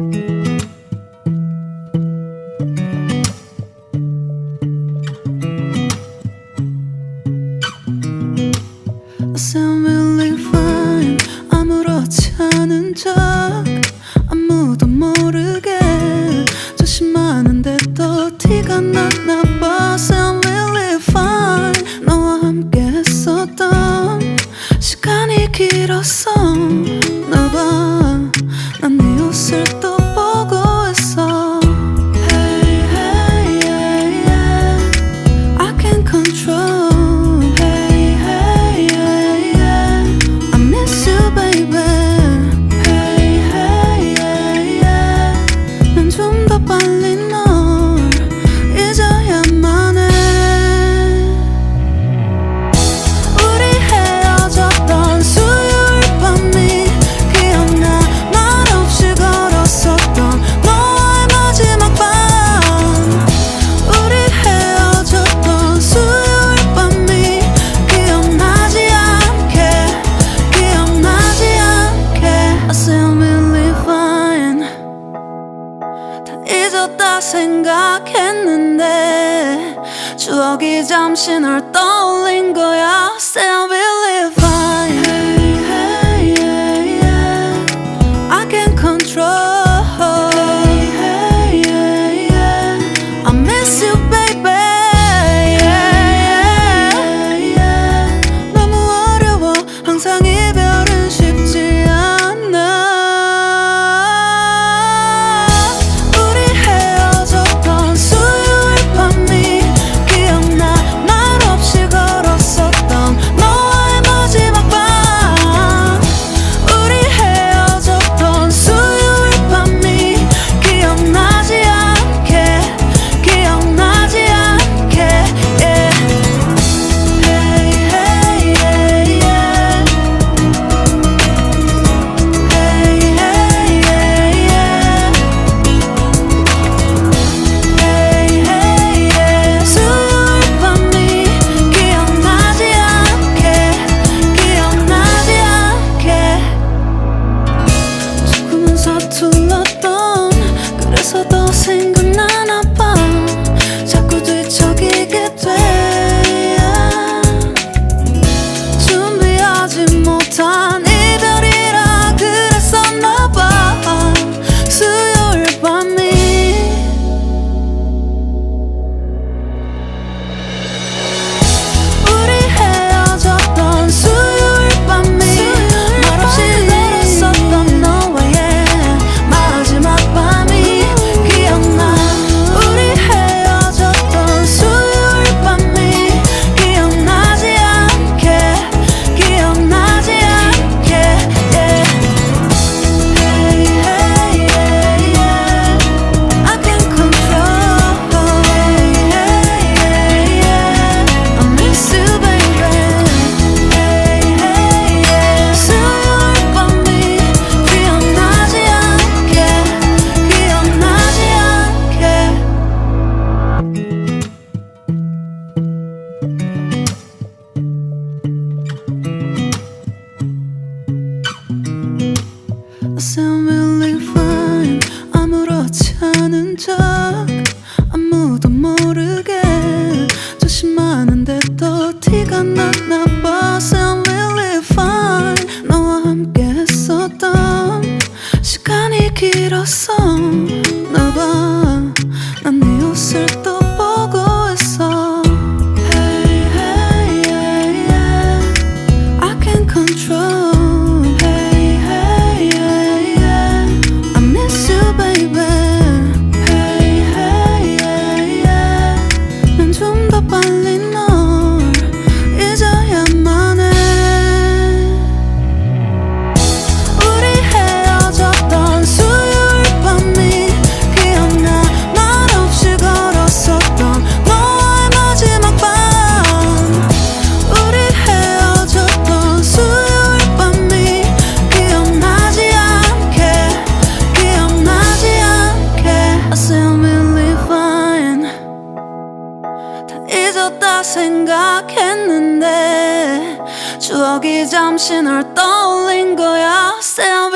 I sound really fine. 아무렇지 않은 척 아무도 모르게 조심하는데 또 티가 났나 봐. Sound really fine. 너와 함께 했었던 시간이 길었어. 나 봐, 난 네 옷을 또 보고 있어. Hey, hey, yeah, yeah. I can't control. 잊었다 생각했는데 추억이 잠시 널 떠올린 거야. Still really fine. Hey, hey, yeah, yeah. I can't control. Hey, hey, yeah, yeah. I miss you, baby. Yeah, yeah, yeah. 너무 어려워. 항상 이별은 쉽지 않아. 그래서 더 생각나나 봐. 자꾸 뒤척이게 돼. 준비하지 못한 이별이라 그랬었나 봐. 수요일 밤이 우리 헤어졌던 수요일 밤이 말없이 걸었었던 너와의 마지막 밤이 I sound really fine. 아무렇지 않은 척 아무도 모르게 조심하는데 또 티가 났나 봐. Sound really fine. 너와 함께 했었던 시간이 길었어. 나 봐, 난 네 옷을 또 보고 있어. Hey, hey, yeah, yeah. I can't control. 잊었다 생각했는데 추억이 잠시 널 떠올린 거야. Still